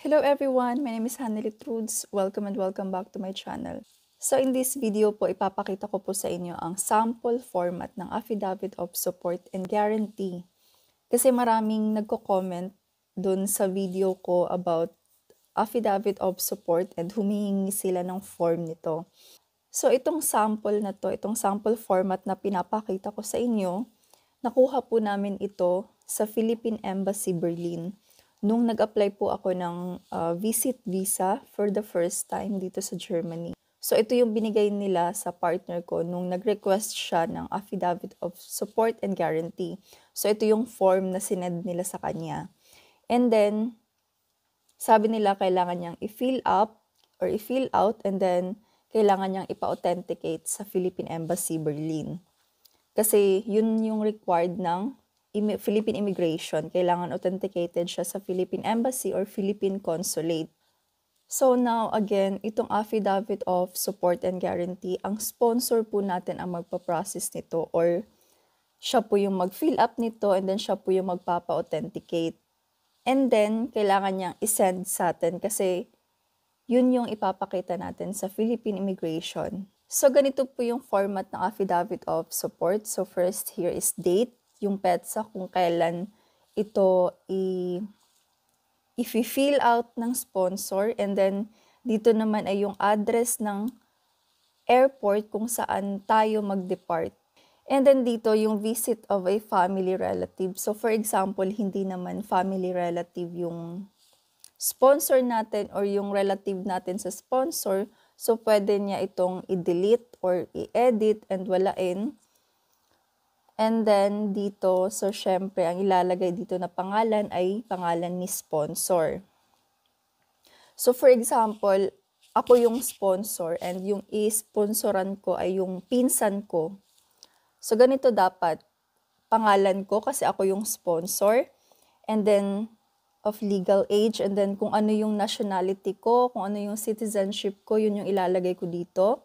Hello everyone, my name is Hannely Trudes. Welcome and welcome back to my channel. So in this video po, ipapakita ko po sa inyo ang sample format ng Affidavit of Support and Guarantee. Kasi maraming nagko-comment dun sa video ko about Affidavit of Support and humihingi sila ng form nito. So itong sample na to, itong sample format na pinapakita ko sa inyo, nakuha po namin ito sa Philippine Embassy Berlin nung nag-apply po ako ng visit visa for the first time dito sa Germany. So ito yung binigay nila sa partner ko nung nag-request siya ng Affidavit of Support and Guarantee. So ito yung form na sinend nila sa kanya. And then, sabi nila kailangan niyang i-fill up or i-fill out and then kailangan niyang ipa-authenticate sa Philippine Embassy Berlin. Kasi yun yung required ng Philippine Immigration. Kailangan authenticated siya sa Philippine Embassy or Philippine Consulate. So now, again, itong Affidavit of Support and Guarantee, ang sponsor po natin ang magpa-process nito or siya po yung mag-fill up nito and then siya po yung magpapa-authenticate. And then, kailangan niyang isend sa atin kasi yun yung ipapakita natin sa Philippine Immigration. So, ganito po yung format ng Affidavit of Support. So, first here is date, yung PETSA kung kailan ito i-fill out ng sponsor. And then, dito naman ay yung address ng airport kung saan tayo mag-depart. And then dito, yung visit of a family relative. So, for example, hindi naman family relative yung sponsor natin or yung relative natin sa sponsor. So, pwede niya itong i-delete or i-edit and walain. And then, dito, so syempre, ang ilalagay dito na pangalan ay pangalan ni sponsor. So, for example, ako yung sponsor and yung i-sponsoran ko ay yung pinsan ko. So, ganito dapat. Pangalan ko kasi ako yung sponsor. And then, of legal age. And then, kung ano yung nationality ko, kung ano yung citizenship ko, yun yung ilalagay ko dito.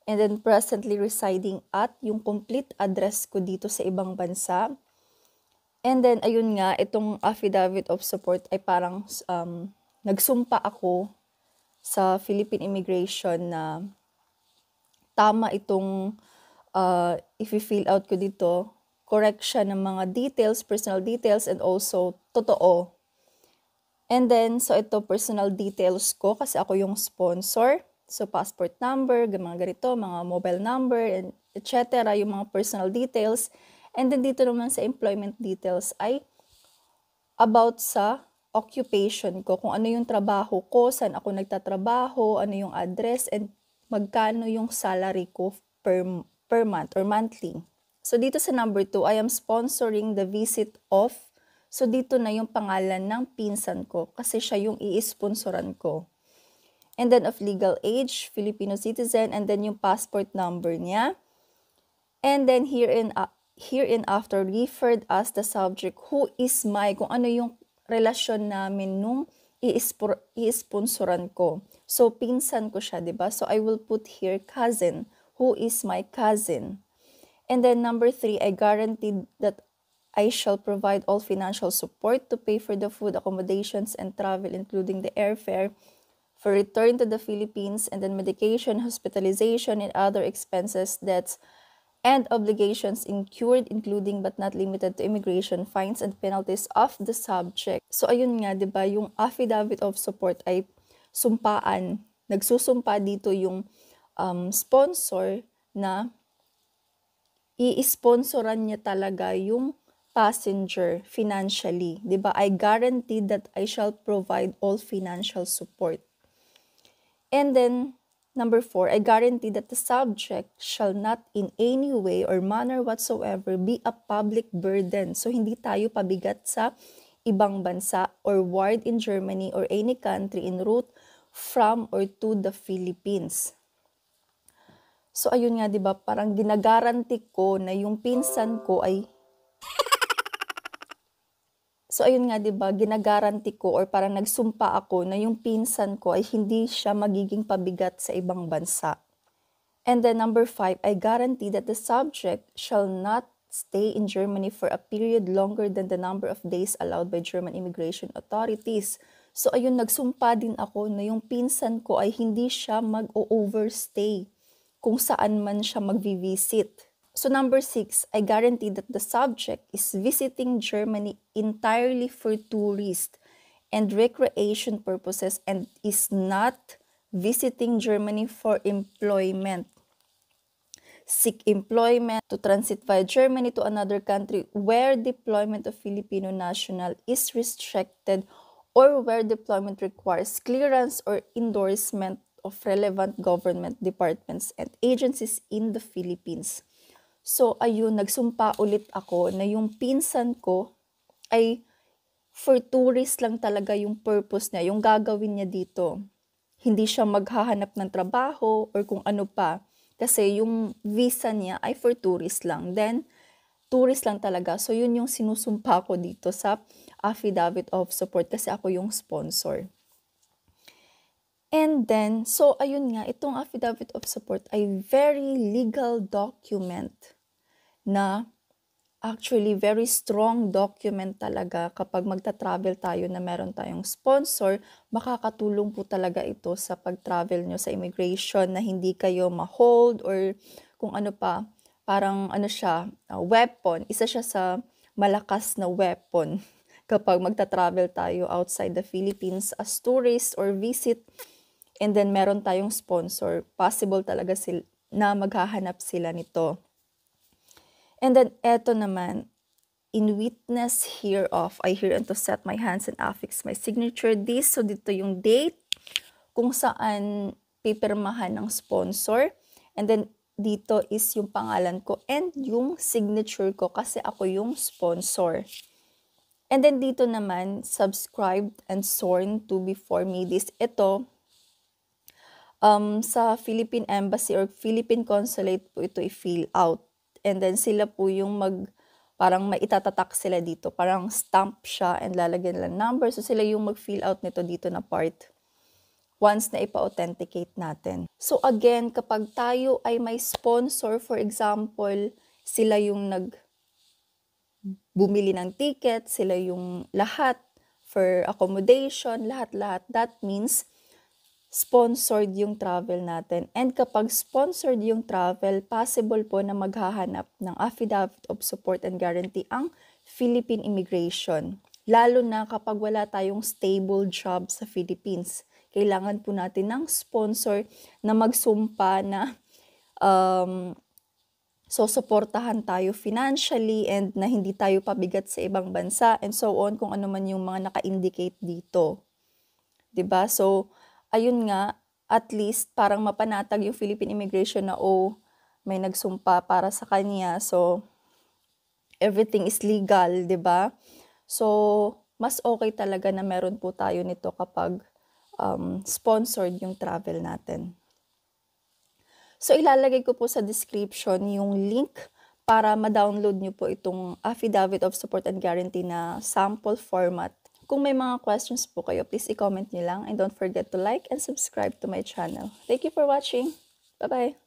And then, presently residing at yung complete address ko dito sa ibang bansa. And then, ayun nga, itong Affidavit of Support ay parang nagsumpa ako sa Philippine Immigration na tama itong i-fill out ko dito. Correct siya ng mga details, personal details, and also totoo. And then, so ito personal details ko kasi ako yung sponsor. So, passport number, mga ganito, mga mobile number, and etc. Yung mga personal details. And then, dito naman sa employment details ay about sa occupation ko. Kung ano yung trabaho ko, saan ako nagtatrabaho, ano yung address, and magkano yung salary ko per month or monthly. So, dito sa number 2, I am sponsoring the visit of. So, dito na yung pangalan ng pinsan ko kasi siya yung i-sponsoran ko. And then of legal age, Filipino citizen, and then yung passport number niya. And then hereinafter referred as the subject who is my, kung ano yung relasyon namin nung i-sponsoran ko. So, pinsan ko siya, diba? So, I will put here cousin, who is my cousin. And then number 3, I guaranteed that I shall provide all financial support to pay for the food, accommodations, and travel, including the airfare, for return to the Philippines, and then medication, hospitalization, and other expenses, debts, and obligations incurred, including but not limited to immigration fines and penalties of the subject. So, ayun nga, diba, yung Affidavit of Support ay sumpaan. Nagsusumpa dito yung sponsor na i-sponsoran niya talaga yung passenger financially. Diba? I guarantee that I shall provide all financial support. And then, number 4, I guarantee that the subject shall not in any way or manner whatsoever be a public burden. So, hindi tayo pabigat sa ibang bansa or ward in Germany or any country en route from or to the Philippines. So, ayun nga, diba, parang ginagaranti ko na yung pinsan ko ay So, ayun nga, diba, ginagaranti ko or parang nagsumpa ako na yung pinsan ko ay hindi siya magiging pabigat sa ibang bansa. And then number 5, I guarantee that the subject shall not stay in Germany for a period longer than the number of days allowed by German immigration authorities So ayun, nagsumpa din ako na yung pinsan ko ay hindi siya mag-overstay kung saan man siya mag-visit. So number 6, I guarantee that the subject is visiting Germany entirely for tourist and recreation purposes and is not visiting Germany for employment. Seek employment, to transit via Germany to another country where deployment of Filipino national is restricted or where deployment requires clearance or endorsement of relevant government departments and agencies in the Philippines. So ayun, nagsumpa ulit ako na yung pinsan ko ay for tourist lang talaga yung purpose niya, yung gagawin niya dito. Hindi siya maghahanap ng trabaho or kung ano pa. Kasi yung visa niya ay for tourist lang. Then, tourist lang talaga. So, yun yung sinusumpa ko dito sa affidavit of support kasi ako yung sponsor. And then, so ayun nga, itong affidavit of support ay very legal document na actually very strong document talaga kapag magta-travel tayo na meron tayong sponsor, makakatulong po talaga ito sa pag-travel nyo sa immigration na hindi kayo ma-hold or kung ano pa, parang ano siya, weapon. Isa siya sa malakas na weapon kapag magta-travel tayo outside the Philippines as tourist or visit and then meron tayong sponsor. Possible talaga na maghahanap sila nito. And then, eto naman, in witness hereof, I hereunto set my hands and affix my signature this. So, dito yung date kung saan pipirmahan ng sponsor. And then, dito is yung pangalan ko and yung signature ko kasi ako yung sponsor. And then, dito naman, subscribed and sworn to before me this. Ito, sa Philippine Embassy or Philippine Consulate po ito i-fill out. And then sila po yung parang may itatatak sila dito. Parang stamp siya and lalagyan lang number. So sila yung mag-fill out nito dito na part once na ipa-authenticate natin. So again, kapag tayo ay may sponsor, for example, sila yung bumili ng ticket, sila yung lahat for accommodation, lahat-lahat. That means sponsored yung travel natin. And kapag sponsored yung travel, possible po na maghahanap ng affidavit of support and guarantee ang Philippine Immigration. Lalo na kapag wala tayong stable job sa Philippines. Kailangan po natin ng sponsor na magsumpa na suportahan tayo financially and na hindi tayo pabigat sa ibang bansa and so on kung ano man yung mga naka-indicate dito. 'Di ba? So, ayun nga, at least parang mapanatag yung Philippine Immigration na may nagsumpa para sa kanya. So, everything is legal, 'di ba? So, mas okay talaga na meron po tayo nito kapag sponsored yung travel natin. So, ilalagay ko po sa description yung link para ma-download nyo po itong Affidavit of Support and Guarantee na sample format. Kung may mga questions po kayo, please i-comment nyo lang and don't forget to like and subscribe to my channel. Thank you for watching. Bye-bye!